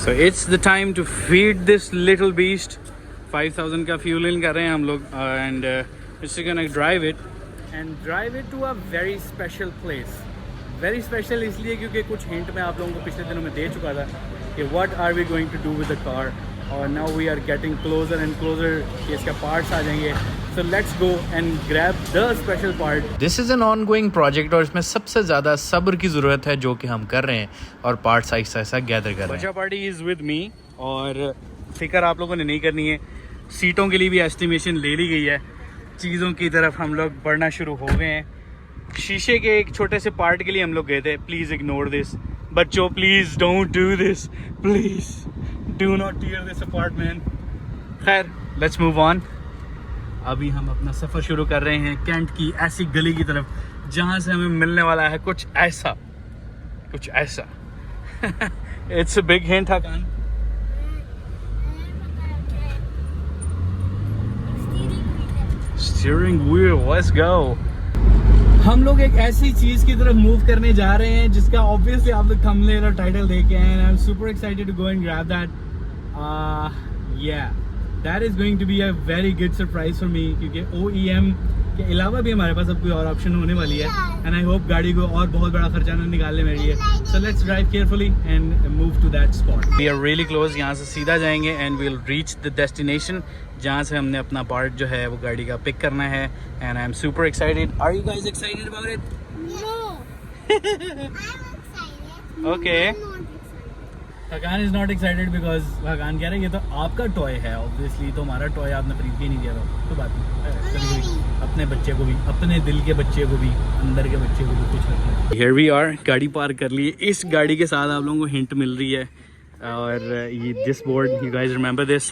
So it's the time to feed this little beast. 5000 का fuel in कर रहे हैं हम लोग and just gonna drive it to a very special place. Very special इसलिए क्योंकि कुछ hint मैं आप लोगों को पिछले दिनों में दे चुका था कि what are we going to do with the car. और now we are getting closer and closer कि इसका parts आ जाएंगे. So let's go and grab the special part. This is an ongoing project और इसमें सबसे ज़्यादा सब्र की ज़रूरत है जो कि हम कर रहे हैं और पार्ट्स ऐसा गैदर कर रहे हैं. बच्चा पार्टी इज़ विद मी और फिक्र आप लोगों ने नहीं करनी है. सीटों के लिए भी एस्टिमेशन ले ली गई है. चीज़ों की तरफ हम लोग बढ़ना शुरू हो गए हैं. शीशे के एक छोटे से पार्ट के लिए हम लोग गए थे. प्लीज़ इग्नोर दिस बच्चों, please don't do this, please do not tier this apart man. खैर लेट्स मूव ऑन. अभी हम अपना सफ़र शुरू कर रहे हैं कैंट की ऐसी गली की तरफ जहाँ से हमें मिलने वाला है कुछ ऐसा. It's a big hint हकान. Steering wheel, let's go. हम लोग एक ऐसी चीज़ की तरफ मूव करने जा रहे हैं जिसका ऑब्वियसली आप लोग थंबनेल और टाइटल देखे हैं. I am super excited to go and grab that. That is going to be a very good surprise for me क्योंकि OEM के अलावा भी हमारे पास अब कोई और ऑप्शन होने वाली है and I hope गाड़ी को और बहुत बड़ा खर्चा न निकालने मेरे लिए. So let's drive carefully and move to that spot. We are really close. यहाँ से सीधा जाएंगे and we'll reach the destination जहाँ से हमने अपना पार्ट जो है वो गाड़ी का पिक करना है and I'm super excited. Are you guys excited about it? No. I'm excited. Okay. I'm not excited. Hakan is not excited because Hakan कह रहे हैं ये तो आपका टॉय है ऑब्वियसली, तो हमारा टॉय आपने खरीद के नहीं दिया था. तो बात नहीं, कभी अपने बच्चे को भी, अपने दिल के बच्चे को भी, अंदर के बच्चे को भी कुछ रखना. Here we are. गाड़ी पार्क कर ली. इस गाड़ी के साथ आप लोगों को हिंट मिल रही है और ये this board, you guys remember this.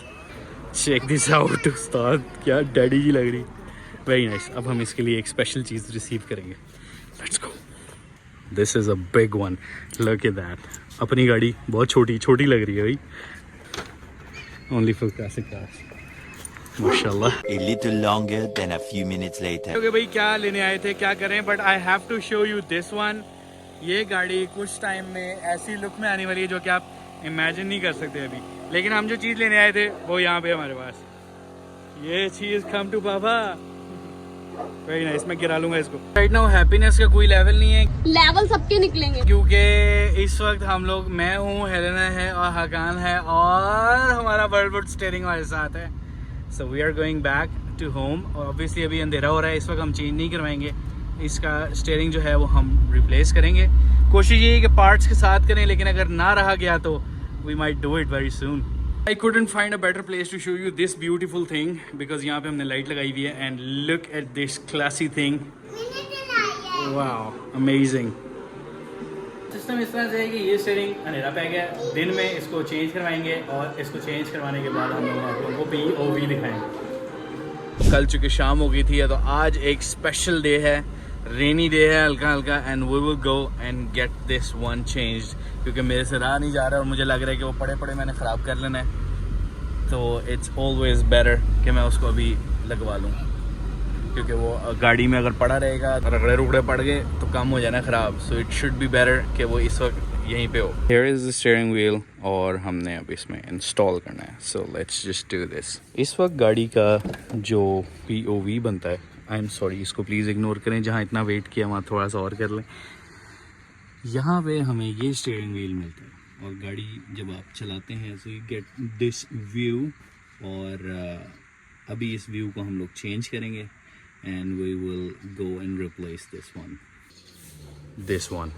Check this out. उस्ताद क्या डैडी जी लग रही. Very nice. अब हम इसके लिए एक स्पेशल चीज़ रिसीव करेंगे. Let's go. This is a big one. Look at that. अपनी गाड़ी बहुत छोटी लग रही है भाई. Only for classic cars. माशाल्लाह. A little longer than a few minutes later. Okay भाई, क्या लेने आए थे, क्या करें, but I have to show you this one. ये गाड़ी कुछ टाइम में ऐसी लुक में आने वाली है जो कि आप इमेजिन नहीं कर सकते अभी. लेकिन हम जो चीज़ लेने आए थे वो यहाँ पे हमारे पास. ये चीज़ कम टू पापा. Very nice. मैं गिरा लूंगा इसको. राइट नाउ हैप्पीनेस का कोई लेवल नहीं है. लेवल सबके निकलेंगे क्योंकि इस वक्त हम लोग, मैं हूँ, हेलेना है और हकान है और हमारा बर्डवुड स्टीयरिंग हमारे साथ है. So we are going back to home. Obviously अभी अंधेरा हो रहा है, इस वक्त हम चेंज नहीं करवाएंगे. इसका स्टीयरिंग जो है वो हम रिप्लेस करेंगे. कोशिश ये है कि पार्ट्स के साथ करें, लेकिन अगर ना रहा गया तो we might do it very soon. I couldn't find a better place to show you this beautiful thing because यहाँ पे हमने लाइट लगाई हुई है and look at this classy thing. Wow, amazing. System इस तरह से है कि ये स्टीयरिंग अंधेरा पै गया. दिन में इसको चेंज करवाएंगे और इसको चेंज करवाने के बाद हम लोग आप लोगों को POV दिखाएंगे. कल चूँकि शाम हो गई थी तो आज एक स्पेशल डे है. रेनी डे है हल्का and we will go and get this one changed क्योंकि मेरे से रहा नहीं जा रहा और मुझे लग रहा है कि वो पड़े मैंने ख़राब कर लेना है. तो इट्स ऑलवेज बेटर कि मैं उसको अभी लगवा लूँ क्योंकि वो गाड़ी में अगर पड़ा रहेगा, रगड़े रुगड़े पड़ गए तो कम हो जाना ख़राब. So it should be better कि वो इस वक्त यहीं पे हो. Here is the steering wheel और हमने अब इसमें इंस्टॉल करना है. So let's just do this. इस वक्त गाड़ी का जो POV बनता है, आई एम सॉरी, इसको प्लीज़ इग्नोर करें. जहाँ इतना वेट किया वहाँ थोड़ा सा और कर लें. यहाँ पे हमें ये स्टीयरिंग व्हील मिलता है और गाड़ी जब आप चलाते हैं so you get this view. और अभी इस व्यू को हम लोग चेंज करेंगे and we will go and replace this one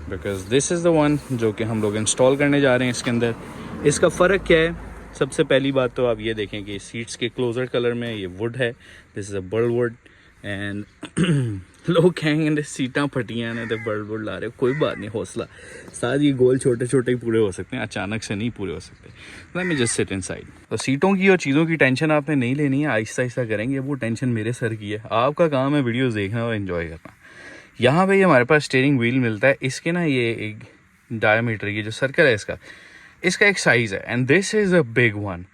because this is the one जो कि हम लोग इंस्टॉल करने जा रहे हैं. इसके अंदर इसका फ़र्क क्या है? सबसे पहली बात तो आप ये देखें कि सीट्स के क्लोजर कलर में ये वुड है. This is a Birdwood and लोग कहेंगे सीटां फटियां ने तो बर्डवुड ला रहे हो. कोई बात नहीं, हौसला साथ. ये गोल छोटे ही पूरे हो सकते हैं, अचानक से नहीं पूरे हो सकते. Let me just sit inside. तो सीटों की और चीज़ों की टेंशन आपने नहीं लेनी है, आहिस्ता करेंगे. वो टेंशन मेरे सर की है. आपका काम है वीडियोज़ देखना और इन्जॉय करना. यहाँ पे हमारे पास स्टीयरिंग व्हील मिलता है. इसके ना ये एक डायमीटर, ये जो सर्कल है इसका एक साइज़ है and this is a big one.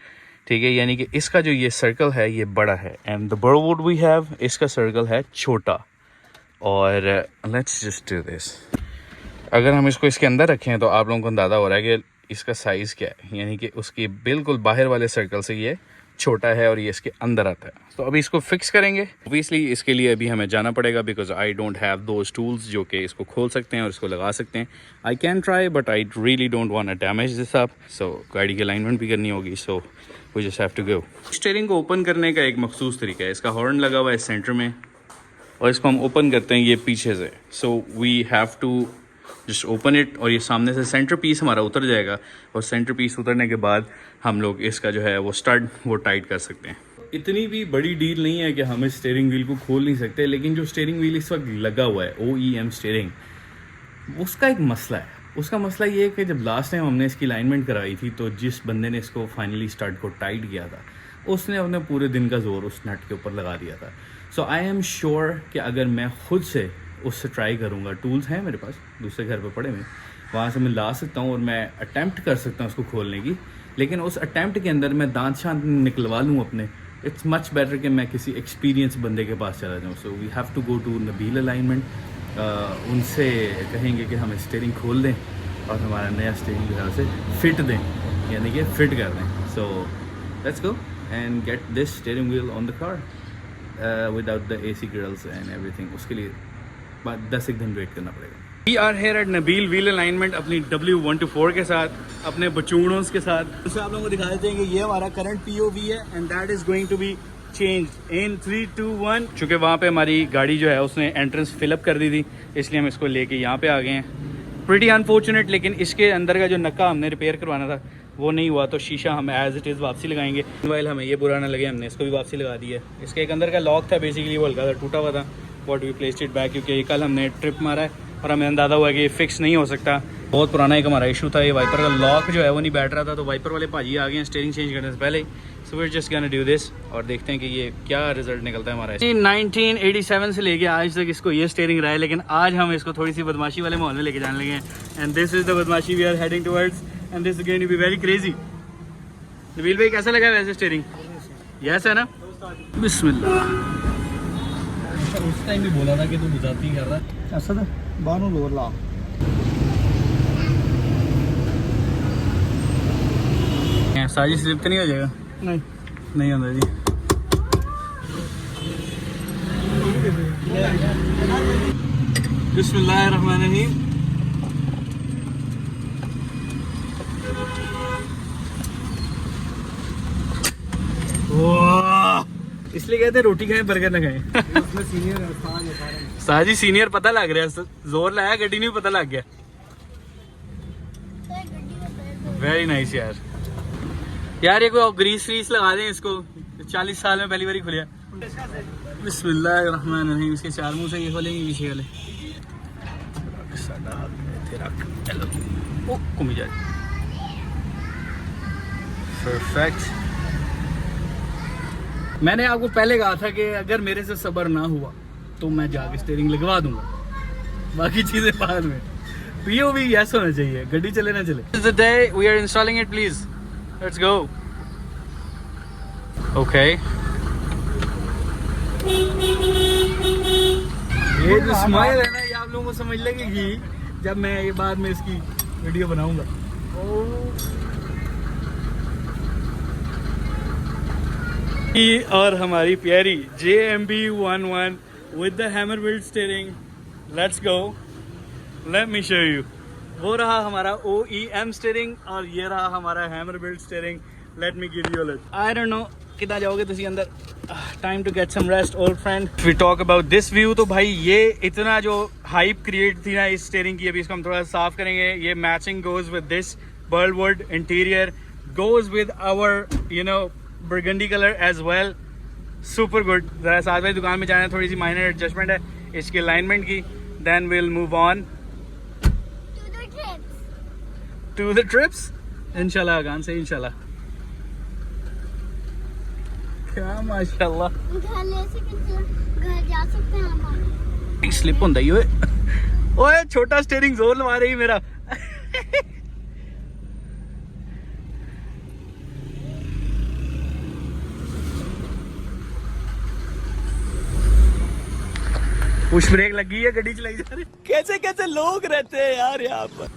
ठीक है, यानी कि इसका जो ये सर्कल है ये बड़ा है and the birdwood we have, इसका सर्कल है छोटा. और लेट्स जस्ट डू दिस. अगर हम इसको इसके अंदर रखें तो आप लोगों को अंदाज़ा हो रहा है कि इसका साइज़ क्या है, यानी कि उसके बिल्कुल बाहर वाले सर्कल से ये छोटा है और ये इसके अंदर आता है। तो अभी इसको फिक्स करेंगे। ऑब्वियसली इसके लिए अभी हमें जाना पड़ेगा because I don't have those tools जो कि इसको खोल सकते हैं और इसको लगा सकते हैं। I can try but I really don't want to damage this up. So गाड़ी की अलाइनमेंट भी करनी होगी, so we just have to go. Steering को ओपन करने का एक मखसूस तरीका है। इसका हॉर्न लगा हुआ है सेंटर में और इसको हम ओपन करते हैं ये पीछे से। So we have to just open it और ये सामने से सेंटर पीस हमारा उतर जाएगा और सेंटर पीस उतरने के बाद हम लोग इसका जो है वो स्टड वो टाइट कर सकते हैं। इतनी भी बड़ी डील नहीं है कि हम इस स्टीयरिंग व्हील को खोल नहीं सकते, लेकिन जो स्टीयरिंग व्हील इस वक्त लगा हुआ है OEM स्टीयरिंग, उसका एक मसला है। उसका मसला ये है कि जब लास्ट टाइम हमने इसकी अलाइनमेंट कराई थी तो जिस बंदे ने इसको फाइनली स्टड को टाइट किया था उसने अपने पूरे दिन का जोर उस नट के ऊपर लगा दिया था। सो आई एम श्योर कि अगर मैं खुद से उससे ट्राई करूँगा, टूल्स हैं मेरे पास दूसरे घर पे पड़े हुए, वहाँ से मैं ला सकता हूँ और मैं अटैम्प्ट कर सकता हूँ उसको खोलने की। लेकिन उस अटैम्प्ट के अंदर मैं दांत शांत निकलवा लूँ अपने, इट्स मच बेटर कि मैं किसी एक्सपीरियंस बंदे के पास चला जाऊँ। So we have to go to Nabeel alignment. उनसे कहेंगे कि हमें स्टीयरिंग खोल दें और हमारा नया स्टीयरिंग जो है उसे फिट दें, यानी कि फिट कर दें। So let's go and get this steering wheel on the car without the AC grills and everything. उसके लिए 10 एक दिन वेट करना पड़ेगा। We are here at Nabeel wheel alignment अपनी W124 के साथ, अपने बचूड़ों के साथ। उससे आप लोगों को दिखा देते हैं कि ये हमारा करंट POV है and that is going to be changed in 3, 2, 1। चूँकि वहाँ पे हमारी गाड़ी जो है उसने एंट्रेंस फिलअप कर दी थी, इसलिए हम इसको लेके यहाँ पे आ गए हैं। प्रीटी अनफॉर्चुनेट, लेकिन इसके अंदर का जो नक्का हमने रिपेयर करवाना था वो नहीं हुआ, तो शीशा हम एज इट इज़ वापसी लगाएंगे। मोबाइल हमें ये बुरा ना लगे, हमने इसको भी वापसी लगा दी है। इसके एक अंदर का लॉक था बेसिकली, वो हल्का सा टूटा हुआ था, what we placed it back, क्योंकि कल हमने ट्रिप मारा है और हमें अंदाज़ा हुआ कि ये फिक्स नहीं हो सकता। बहुत पुराना एक हमारा इशू था, ये वाइपर का लॉक जो है वो नहीं बैठ रहा था, तो वाइपर वाले भाजी आ गए हैं स्टीयरिंग चेंज करने से पहले ही। So we are just gonna do this और देखते हैं कि ये क्या रिजल्ट निकलता है हमारा। 1987 से लेके आज तक इसको ये स्टीयरिंग रहा है, लेकिन आज हम इसको थोड़ी सी बदमाशी वाले माहौल में लेके जाने लगे हैं एंड दिस इज द बदमाशी we are heading towards and this is going to be very crazy. Nabeel भाई कैसा लगा वैसे स्टीयरिंग? यस है ना? बिस्मिल्लाह। उस टाइम भी बोला था कि तू गुजराती कर रहा है ऐसा था बानू लोर ला। साजिश स्लिप तो नहीं हो जाएगा? नहीं होता जी। बिस्मिल्लाहिर्रहमानिर्रहीम। इसलिए कहते हैं रोटी खाएं बर्गर ना खाएं। उसमें सीनियर साजी सीनियर पता लग रहा है, जोर लाया गड्डी नहीं पता लग गया। वेरी नाइस यार। यार ये कोई ग्रीस व्रीस लगा दें इसको, 40 साल में पहली बार खुलिया। बिस्मिल्लाहिर्रहमानिर्रहीम। इसके चार मुंह से ये खोलेंगे पीछे वाले। परफेक्ट। मैंने आपको पहले कहा था कि अगर मेरे से सब्र ना हुआ तो मैं जाके स्टीयरिंग लगवा दूंगा, बाकी चीजें बाद में। POV यस होना चाहिए, गड्डी चले ना चले। This is the day we are installing it, please. Let's go. Okay. ये जो स्माइल है ना, ये आप लोगों को समझ लगेगी जब मैं ये बाद में इसकी वीडियो बनाऊंगा। और हमारी प्यारी JMB11 with the hammer built steering. Let's go. Let me show you. वो रहा हमारा OEM steering और ये रहा हमारा hammer built steering. Let me give you a look. I don't know कितना जाओगे तुसी अंदर। Time to get some rest, old friend. If we talk about this view, तो भाई ये इतना जो hype create थी ना इस steering की, अभी इसको हम थोड़ा साफ करेंगे। ये matching goes with this Burlwood interior, goes with our burgundy color as well. Super good. जरा साथ में दुकान में जाना, थोड़ी सी minor adjustment है इसके alignment की, then we'll move on to the trips. इंशाल्लाह आगान से इंशाल्लाह। क्या माशाल्लाह। घर जा सकते हैं हम। स्लिप होता ही ओए छोटा स्टीयरिंग जोर लगा रही मेरा। पुश ब्रेक लगी है, गड्डी चलाई जा रही। कैसे कैसे लोग रहते हैं यार यहाँ पर।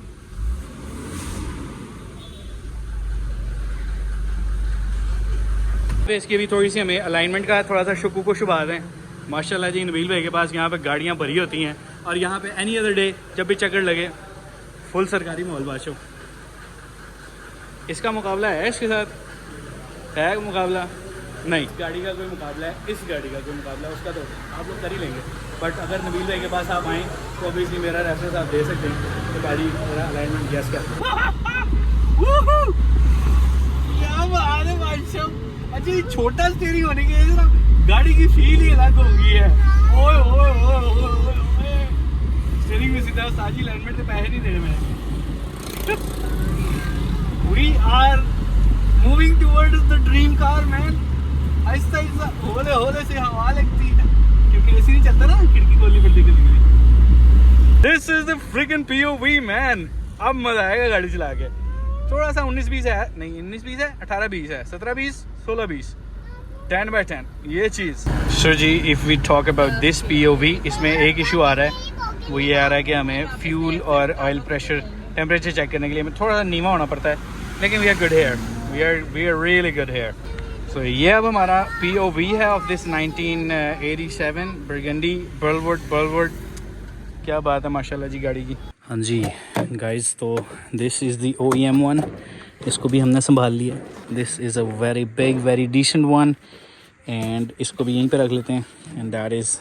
इसकी अभी थोड़ी सी हमें अलाइनमेंट का थोड़ा सा शुक्र को शुभात है। माशाल्लाह जी नबील भाई के पास यहाँ पे गाड़ियाँ भरी होती हैं और यहाँ पे एनी अदर डे जब भी चक्कर लगे फुल सरकारी माहौल बादशाह। इसका मुकाबला है इसके साथ है मुकाबला नहीं, गाड़ी का कोई मुकाबला है, इस गाड़ी का कोई मुकाबला है उसका तो आप लोग कर ही लेंगे। बट अगर नबील भाई के पास आप आएँ तो ऑब्वियसली मेरा रेफरेंस आप दे सकते हैं तो गाड़ी मेरा अलाइनमेंट गैस कर। अच्छा ये छोटा स्टीयरिंग होने की वजह से ना गाड़ी की फील ही अलग हो गई है। ओए ओए ओए ओए स्टीयरिंग में सीधा साजी अलाइनमेंट से पैसे नहीं देने मैंने। We are moving towards the dream car man। Aahista Aahista होले होले से हवा लगती है क्योंकि ऐसे नहीं चलता ना खिड़की खोलनी पड़ती है। This is the freaking POV man। अब मजा आएगा गाड़ी चला के। थोड़ा सा 19-20 है, नहीं 19-20 है, 18-20 है, 17-20, 16-20, 10/10 ये चीज़। सो जी if we talk about this POV, इसमें एक इशू आ रहा है, वो ये आ रहा है कि हमें फ्यूल और ऑयल प्रेशर टेम्परेचर चेक करने के लिए हमें थोड़ा सा नीवा होना पड़ता है, लेकिन we are good here, we are really good here. So ये अब हमारा POV है ऑफ दिस 1987 बर्गंडी बर्लवुड। क्या बात है माशाल्लाह जी गाड़ी की। हाँ जी गाइस, तो this is the OEM one, इसको भी हमने संभाल लिया। This is a very big very decent one and इसको भी यहीं पे रख लेते हैं and that is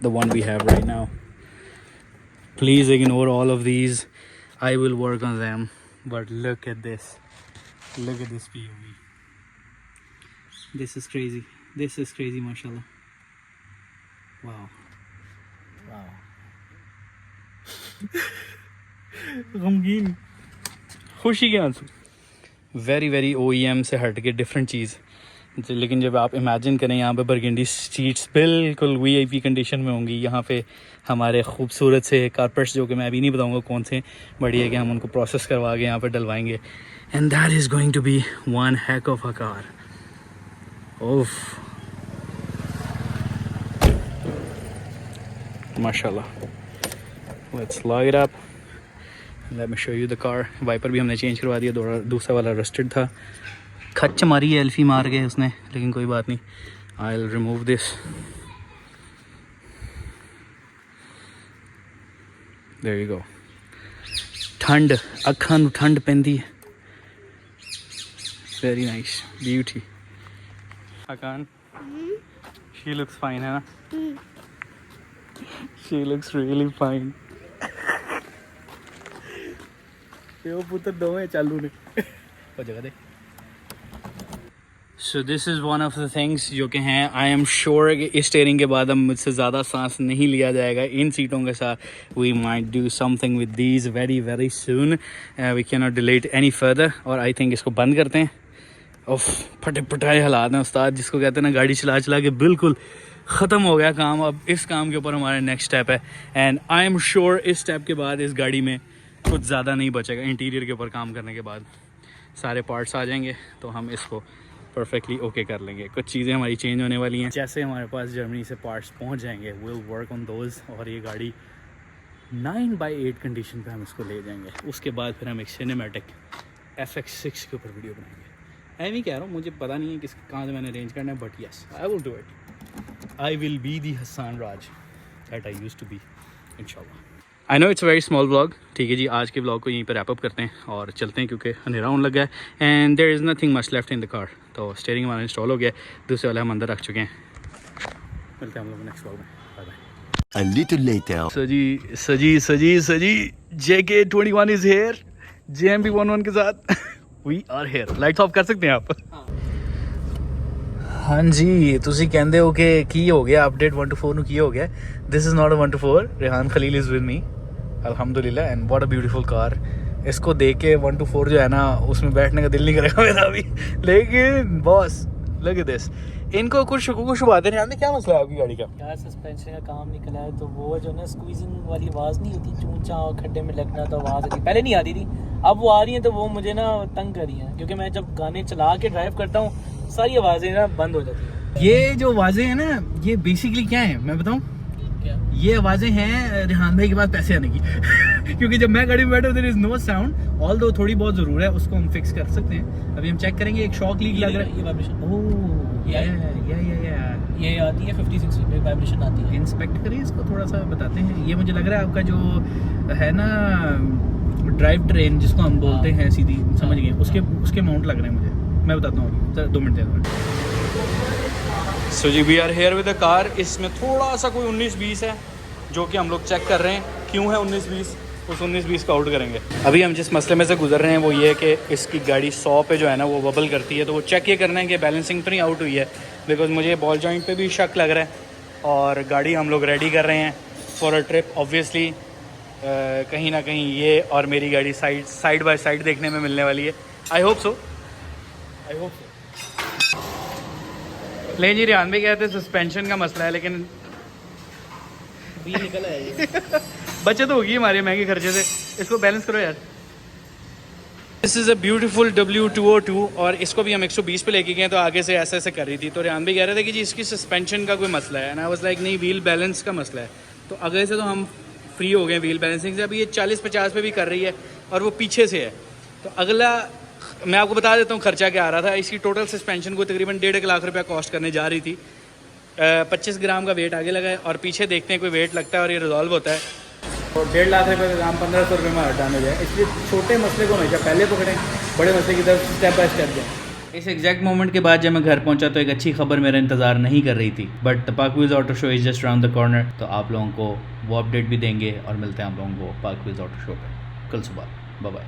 the one we have right now. Please ignore all of these, I will work on them, but look at this POV। This is crazy माशाल्लाह। Wow गमगीन खुशी के आंसू। वेरी वेरी OEM से हट के different चीज़। लेकिन जब आप इमेजिन करें यहाँ पे बर्गंडी सीट्स बिल्कुल VIP कंडीशन में होंगी, यहाँ पे हमारे खूबसूरत से कारपेट्स जो कि मैं अभी नहीं बताऊँगा कौन से, बढ़िया कि हम उनको प्रोसेस करवा के यहाँ पे डलवाएंगे and that is going to be one hack of a car. ओफ माशाल्लाह। Let's lock it up. Let me show you the car. Wiper भी हमने चेंज करवा दिया, दूसरा वाला रस्टेड था, खच्च मारी है एल्फी मार के उसने, लेकिन कोई बात नहीं। I'll remove this. There you go. ठंड अखां नूं ठंड पैंदी है। Very nice, beauty. Hakan, she looks fine है ना? She looks really fine. वो पुत्र दो है चालू ने वो जगह दे। So this is one of the things जो कि हैं, आई एम श्योर कि इस स्टीयरिंग के बाद अब मुझसे ज़्यादा सांस नहीं लिया जाएगा इन सीटों के साथ। We might do something with these very very soon, we can not delay it any further. और आई थिंक इसको बंद करते हैं। उफ फटे फटाए हालात हैं उस्ताद, जिसको कहते हैं ना, गाड़ी चला चला के बिल्कुल ख़त्म हो गया काम। अब इस काम के ऊपर हमारा नेक्स्ट स्टेप है एंड आई एम श्योर इस स्टेप के बाद इस गाड़ी में कुछ ज़्यादा नहीं बचेगा। इंटीरियर के ऊपर काम करने के बाद सारे पार्ट्स आ जाएंगे तो हम इसको परफेक्टली ओके कर लेंगे। कुछ चीज़ें हमारी चेंज होने वाली हैं, जैसे हमारे पास जर्मनी से पार्ट्स पहुंच जाएंगे, विल वर्क ऑन दोज और ये गाड़ी 9/8 कंडीशन पे हम इसको ले जाएंगे। उसके बाद फिर हम एक सिनेमैटिक FX6 के ऊपर वीडियो बनाएंगे। ऐਵੇਂ कह रहा हूँ, मुझे पता नहीं है किस कहाँ से मैंने अरेंज करना है, but yes I will do it. I will be the Hasan Raj that I used to be इंशाल्लाह। I know it's very small vlog. ठीक है जी, आज के व्लॉग को यहीं पर रैप अप करते हैं और चलते हैं क्योंकि अंधेरा होने लगा है and there is nothing much left in the car. तो स्टीयरिंग हमारा इंस्टॉल हो गया, दूसरे वाला हम अंदर रख चुके हैं। मिलते हैं हम लोग नेक्स्ट व्लॉग में, bye bye. A little later. सजी JK21 इज हेयर JMB11 के साथ। We are here. Lights off कर सकते हैं आप? हाँ जी, ਤੁਸੀਂ ਕਹਿੰਦੇ ਹੋ कि की हो गया अपडेट 1 to 4 ਨੂੰ ਕੀ हो गया। This is not a 1 to 4। Rehan Khalil is with me अल्हम्दुलिल्लाह and what a beautiful car. इसको देख के 1 to 4 जो है ना, उसमें बैठने का दिल नहीं करेगा मेरा अभी। लेकिन बॉस लुक एट दिस, इनको कुछ शुक्र शुभाते हैं। क्या मसला है आपकी गाड़ी का? यार सस्पेंशन का काम निकला है तो वो जो ना स्क्वीजिंग वाली आवाज़ नहीं होती, चूंचा और खड्डे में लगना, तो आवाज़ आती पहले नहीं आती थी, अब वो आ रही हैं तो वो मुझे ना तंग कर रही हैं, क्योंकि मैं जब गाने चला के ड्राइव करता हूँ सारी आवाज़ें ना बंद हो जाती हैं। ये जो आवाज़ें हैं ना, ये बेसिकली क्या है मैं बताऊँ? क्या ये आवाज़ें हैं रेहान भाई के पास पैसे आने की। क्योंकि जब मैं गाड़ी में बैठा there is no sound, although थोड़ी बहुत ज़रूर है, उसको हम फिक्स कर सकते हैं। अभी हम चेक करेंगे। एक शॉक लीक लग रहा है, ये वाइब्रेशन। ओह या ये आती है 50-60 पे वाइब्रेशन आती है। इंस्पेक्ट करिए इसको, थोड़ा सा बताते हैं। ये मुझे लग रहा है आपका जो है ना ड्राइव ट्रेन जिसको हम बोलते हैं सीधी, समझ गए, उसके माउंट लग रहे हैं मुझे। मैं बताता हूँ, 2 मिनट दे दो। सो जी we are here with the car. इसमें थोड़ा सा कोई 19-20 है जो कि हम लोग चेक कर रहे हैं क्यों है 19-20, उस 19-20 का आउट करेंगे। अभी हम जिस मसले में से गुजर रहे हैं वो ये है कि इसकी गाड़ी 100 पे जो है ना वो बबल करती है, तो वो चेक ये करना है कि बैलेंसिंग तो नहीं आउट हुई है, बिकॉज मुझे बॉल जॉइंट पे भी शक लग रहा है। और गाड़ी हम लोग रेडी कर रहे हैं फॉर अ ट्रिप। ऑब्वियसली कहीं ना कहीं ये और मेरी गाड़ी साइड बाय साइड देखने में मिलने वाली है। I hope so. ले जी, रियान भी कहते सस्पेंशन का मसला है, लेकिन भी निकल है ये। बचत होगी हमारे महंगे खर्चे से। इसको बैलेंस करो यार। This is a beautiful W202 और इसको भी हम 120 पे लेके गए, तो आगे से ऐसे कर रही थी। तो रियान भी कह रहे थे कि जी इसकी सस्पेंशन का कोई मसला है, एंड आई वाज लाइक नहीं, व्हील बैलेंस का मसला है। तो आगे से तो हम फ्री हो गए व्हील बैलेंसिंग से। अभी ये 40-50 पे भी कर रही है और वो पीछे से है। तो अगला मैं आपको बता देता हूँ खर्चा क्या आ रहा था। इसकी टोटल सस्पेंशन को तकरीबन 1.5 लाख रुपया कॉस्ट करने जा रही थी। 25 ग्राम का वेट आगे लगा है और पीछे देखते हैं कोई वेट लगता है और ये रिजॉल्व होता है। और 1.5 लाख रुपये का काम 1500 रुपये में हटाने जाए, इसलिए छोटे मसले को हमेशा पहले पकड़ें, बड़े मसले की तरफ स्टेप बाय स्टेप जाएँ। इस एग्जैक्ट मोमेंट के बाद जब मैं घर पहुंचा तो एक अच्छी खबर मेरा इंतजार नहीं कर रही थी, but PakWheels auto show is just around the corner. तो आप लोगों को वो अपडेट भी देंगे और मिलते हैं आप लोगों को पाकविज ऑटो शो पे कल सुबह। Bye bye.